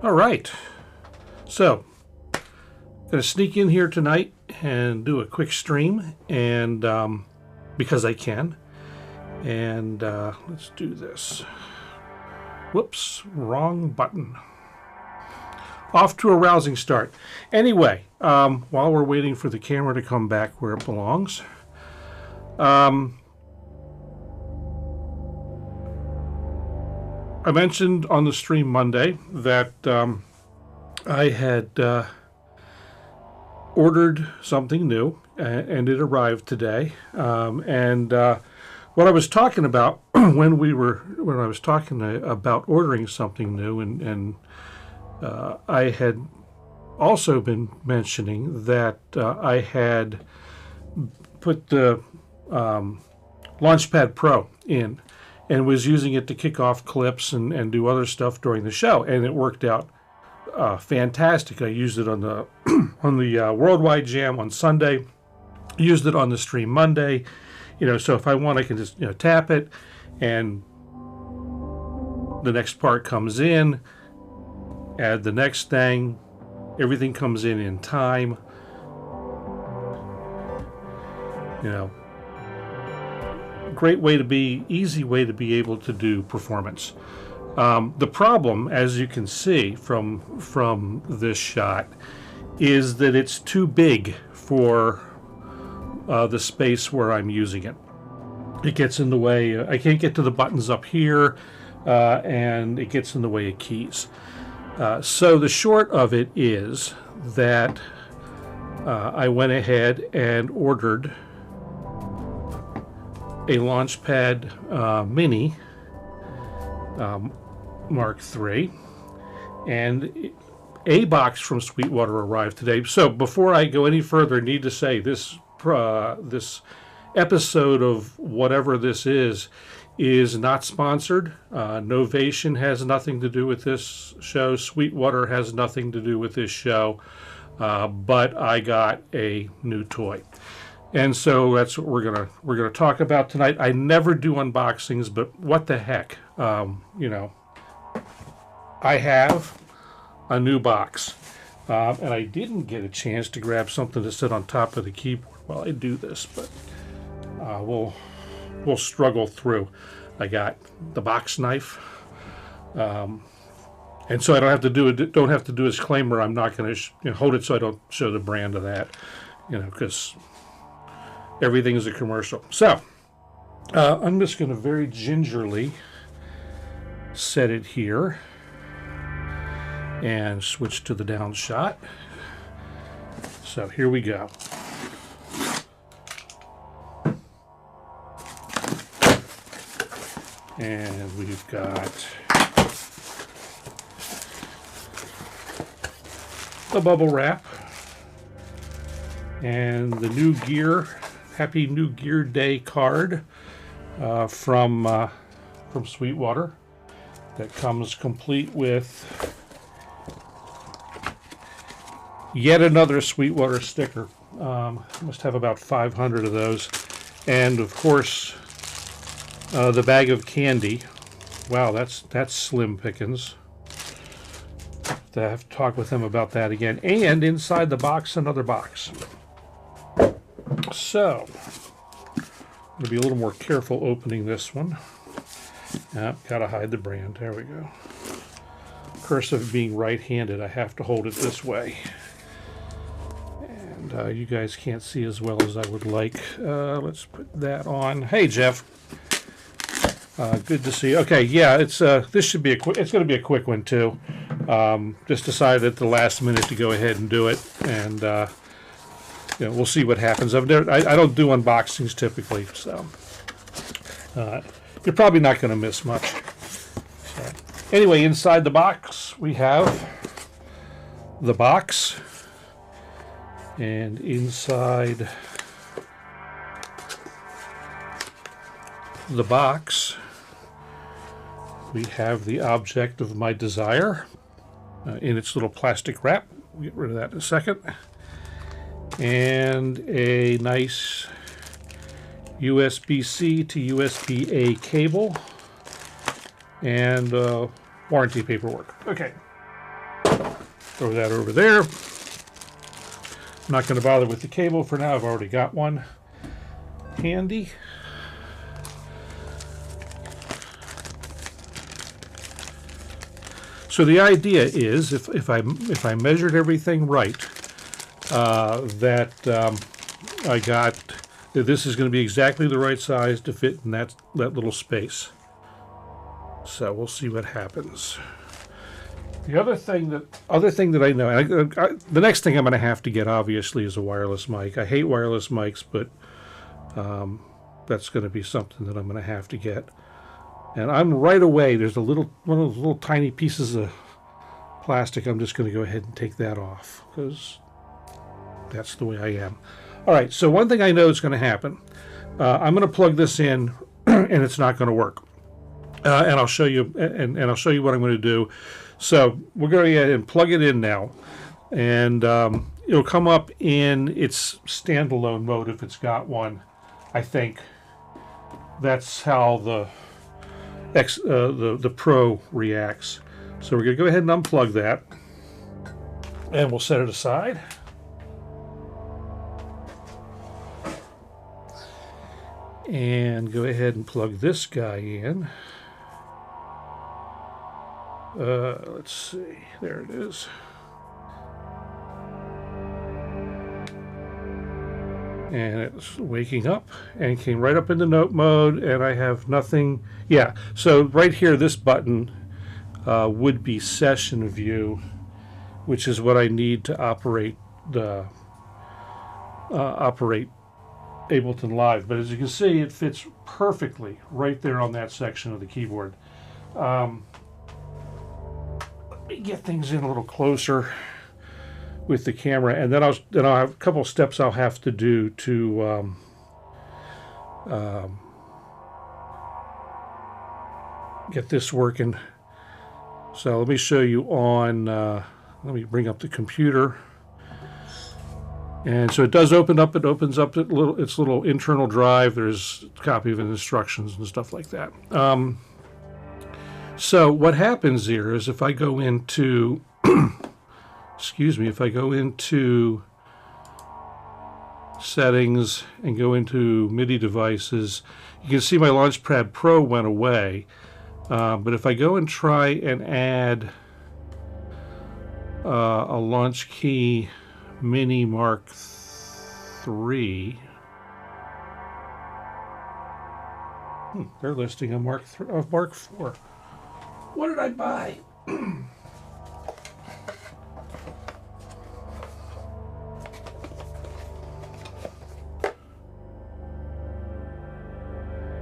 All right, so I'm going to sneak in here tonight and do a quick stream, and because I can, and let's do this. Whoops, wrong button. Off to a rousing start. Anyway, while we're waiting for the camera to come back where it belongs, I mentioned on the stream Monday that I had ordered something new, and it arrived today. And what I was talking about when I was talking about ordering something new, and I had also been mentioning that I had put the Launchpad Pro in and was using it to kick off clips and do other stuff during the show, and it worked out fantastic. I used it on the on the Worldwide Jam on Sunday, used it on the stream Monday. So if I want, I can just tap it, and the next part comes in, add the next thing, everything comes in time. Great way to be, easy way to be able to do performance. The problem, as you can see from this shot, is that it's too big for the space where I'm using it. It gets in the way. I can't get to the buttons up here, and it gets in the way of keys. So the short of it is that I went ahead and ordered a Launchpad Mini Mark III, and a box from Sweetwater arrived today. So before I go any further, I need to say this episode of whatever this is not sponsored. Novation has nothing to do with this show. Sweetwater has nothing to do with this show. But I got a new toy. And so that's what we're gonna talk about tonight. I never do unboxings, but what the heck, I have a new box, and I didn't get a chance to grab something to sit on top of the keyboard while I do this, but we'll struggle through. I got the box knife, and so I don't have to do a disclaimer. I'm not going to hold it so I don't show the brand of that, because everything is a commercial. So I'm just going to very gingerly set it here and switch to the down shot. So here we go. And we've got the bubble wrap and the New Gear, Happy New Gear Day card from Sweetwater that comes complete with yet another Sweetwater sticker. Must have about 500 of those, and of course the bag of candy. Wow, that's slim pickings. I have to talk with them about that again. And inside the box, another box. So I'm going to be a little more careful opening this one. Gotta hide the brand. There we go. Curse of being right-handed, I have to hold it this way. And you guys can't see as well as I would like. Let's put that on. Hey, Jeff. Good to see you. Okay, yeah, it's this should be a quick. It's going to be a quick one too. Just decided at the last minute to go ahead and do it, and we'll see what happens. I don't do unboxings typically, so you're probably not going to miss much. So, anyway, inside the box we have the box, and inside the box we have the object of my desire in its little plastic wrap. We'll get rid of that in a second. And a nice USB-C to USB-A cable and warranty paperwork. Okay. throw that over there. I'm not going to bother with the cable for now. I've already got one handy. So the idea is, if I measured everything right, that I got that this is going to be exactly the right size to fit in that little space. So we'll see what happens. The other thing that I know, the next thing I'm going to have to get obviously is a wireless mic. I hate wireless mics, but that's going to be something that I'm going to have to get. And I'm right away, there's one of those little tiny pieces of plastic. I'm just going to go ahead and take that off because that's the way I am. All right, so one thing I know is going to happen. I'm going to plug this in, and it's not going to work. And I'll show you, and I'll show you what I'm going to do. So we're going to go ahead and plug it in now, and it'll come up in its standalone mode if it's got one. I think that's how the Pro reacts. So we're going to go ahead and unplug that, and we'll set it aside. And go ahead and plug this guy in. Let's see, there it is. And it's waking up and came right up into note mode, and I have nothing. Yeah, so right here, this button would be session view, which is what I need to operate the Ableton Live. But as you can see, it fits perfectly right there on that section of the keyboard. Let me get things in a little closer with the camera, and then I'll have a couple of steps I'll have to do to get this working. So let me show you on. Let me bring up the computer, and so it does open up. It opens up its little internal drive. There's a copy of instructions and stuff like that. So what happens here is if I go into, excuse me, if I go into settings and go into MIDI devices, you can see my Launchpad Pro went away. But if I go and try and add a Launchpad Mini Mark III, they're listing a Mark IV. What did I buy?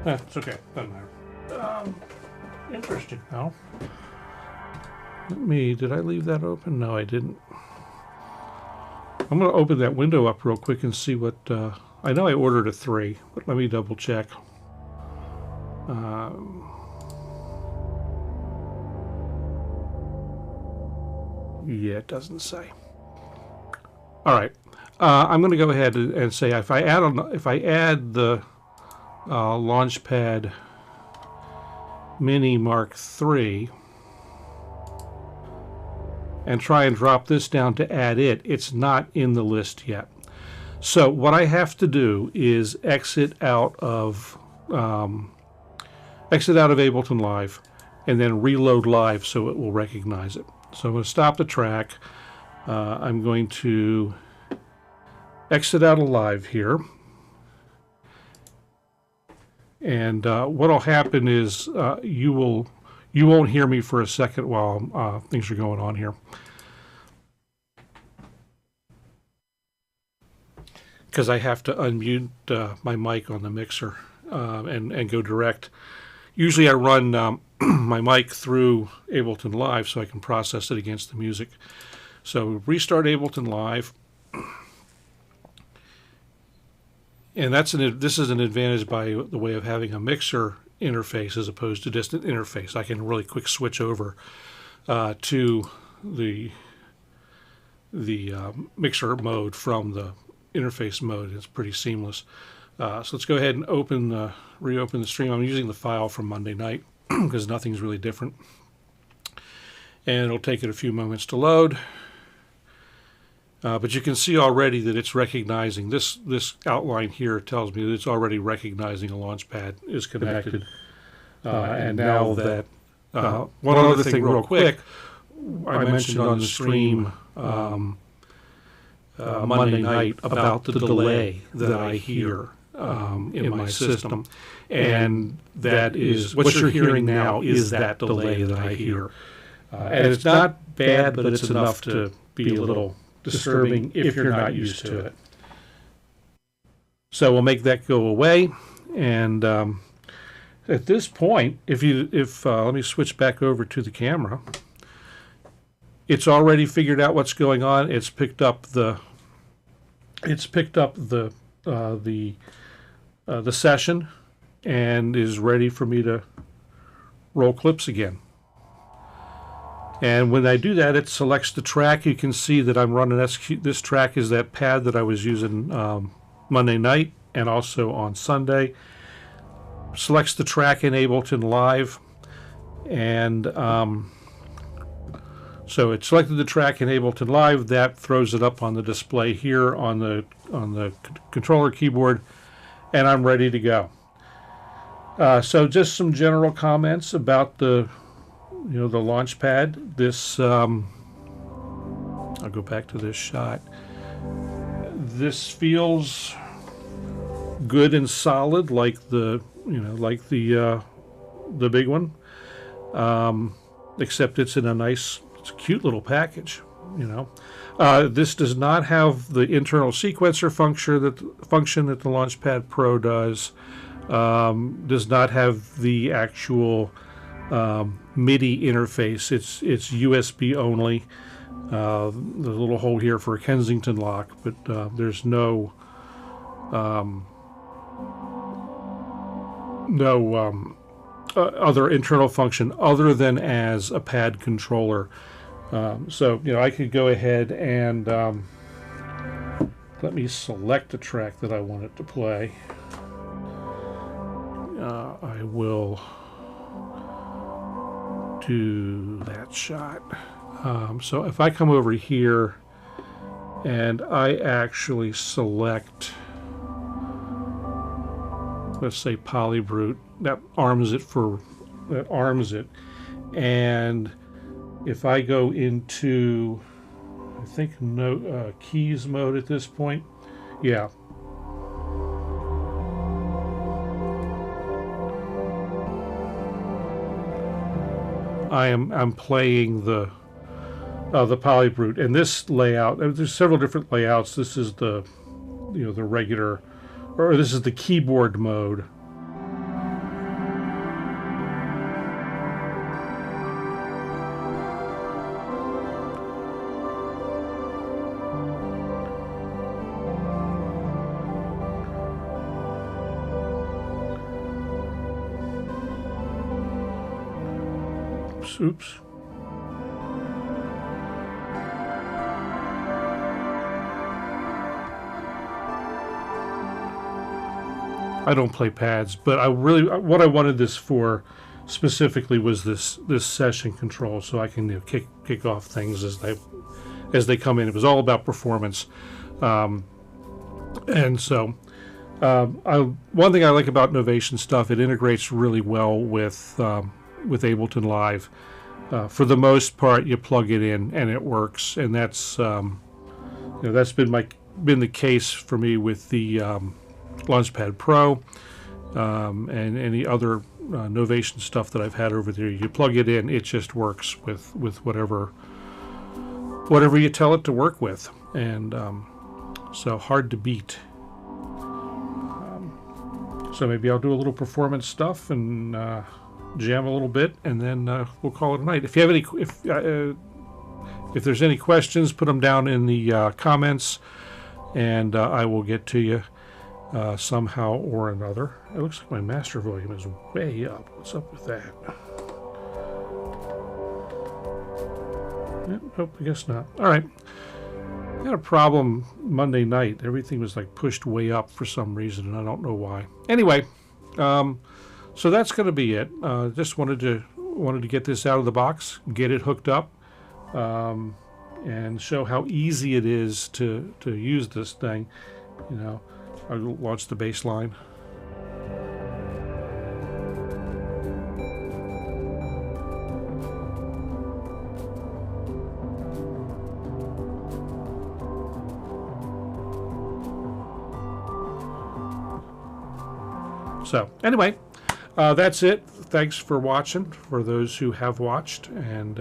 It's okay, doesn't matter. Interesting, though. Did I leave that open? No, I didn't. I'm going to open that window up real quick and see what, I know I ordered a 3, but let me double check. Yeah, it doesn't say. All right, I'm going to go ahead and say if I add the Launchpad Mini Mark III and try and drop this down to add it, it's not in the list yet. So what I have to do is exit out of Ableton Live and then reload Live so it will recognize it. So I'm going to stop the track. I'm going to exit out of Live here. And what'll happen is you won't hear me for a second while things are going on here, because I have to unmute my mic on the mixer and go direct. Usually I run my mic through Ableton Live so I can process it against the music. So restart Ableton Live. And this is an advantage by the way of having a mixer interface as opposed to just an interface. I can really quick switch over to the mixer mode from the interface mode. It's pretty seamless. So let's go ahead and reopen the stream. I'm using the file from Monday night because nothing's really different. And it'll take it a few moments to load. But you can see already that it's recognizing this outline here tells me that it's already recognizing a Launchpad is connected. And now that one other thing real quick, I mentioned on the stream Monday night about the delay that I hear in my system, and that is what you're hearing now is that delay that I hear. And it's not bad, but it's enough to be a little disturbing if you're not used to it. So we'll make that go away. And at this point, if let me switch back over to the camera. It's already figured out what's going on. It's picked up the session and is ready for me to roll clips again. And when I do that, it selects the track. You can see that I'm running this track is that pad that I was using Monday night and also on Sunday. Selects the track in Ableton Live, and so it selected the track in Ableton Live. That throws it up on the display here on the controller keyboard, and I'm ready to go. So just some general comments about the Launchpad. This I'll go back to this shot. This feels good and solid, like the big one, except it's in it's a cute little package. This does not have the internal sequencer function that the Launchpad Pro does. Does not have the actual MIDI interface. It's USB only. There's a little hole here for a Kensington lock, but there's no other internal function other than as a pad controller. So I could go ahead and let me select a track that I want it to play. I will do that shot. So if I come over here and I actually select, let's say Polybrute, that arms it, and if I go into, I think keys mode at this point, yeah. I'm playing the Polybrute, and this layout. There's several different layouts. This is the the regular, or this is the keyboard mode. Oops. I don't play pads, but what I wanted this for specifically was this session control, so I can kick off things as they come in. It was all about performance, and so one thing I like about Novation stuff, it integrates really well with Ableton Live. For the most part, you plug it in and it works, and that's that's been the case for me with the Launchpad Pro and any other Novation stuff that I've had over there. You plug it in, it just works with whatever you tell it to work with, and so hard to beat. So maybe I'll do a little performance stuff and jam a little bit, and then we'll call it a night. If you have any, if there's any questions, put them down in the comments, and I will get to you somehow or another. It looks like my master volume is way up. What's up with that? Nope, I guess not. All right. I had a problem Monday night. Everything was like pushed way up for some reason, and I don't know why. Anyway, so that's going to be it. Just wanted to get this out of the box, get it hooked up. and show how easy it is to use this thing. You know, I'll launch the bass line. So anyway, that's it. Thanks for watching, for those who have watched. And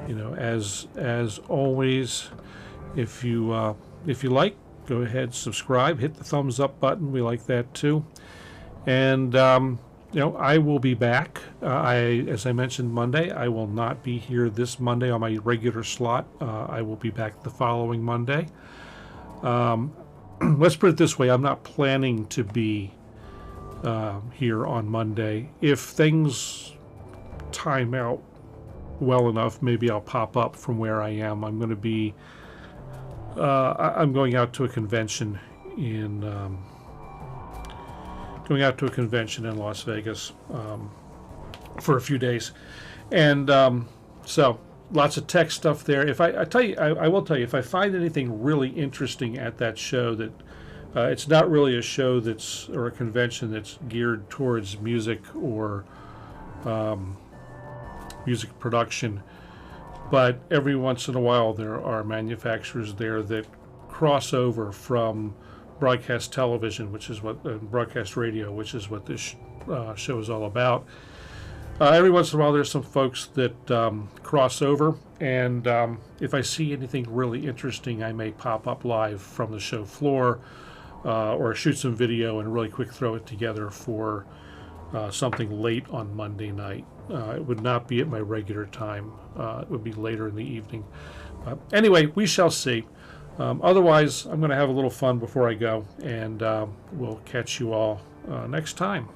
you know, as always, if you like, go ahead, subscribe, hit the thumbs up button. We like that too. And you know, I will be back. As I mentioned, Monday. I will not be here this Monday on my regular slot. I will be back the following Monday. Let's put it this way: I'm not planning to be here on Monday. If things time out well enough, maybe I'll pop up from where I am. I'm going to be I'm going out to a convention in Las Vegas for a few days, and so lots of tech stuff there. If I tell you, I will tell you, if I find anything really interesting at that show that it's not really a show or a convention that's geared towards music or music production, but every once in a while there are manufacturers there that cross over from broadcast television, which is what broadcast radio, which is what this show is all about. Every once in a while there's some folks that cross over, and if I see anything really interesting, I may pop up live from the show floor, or shoot some video and really quick throw it together for something late on Monday night. It would not be at my regular time. It would be later in the evening. Anyway, we shall see. Otherwise, I'm going to have a little fun before I go, and we'll catch you all next time.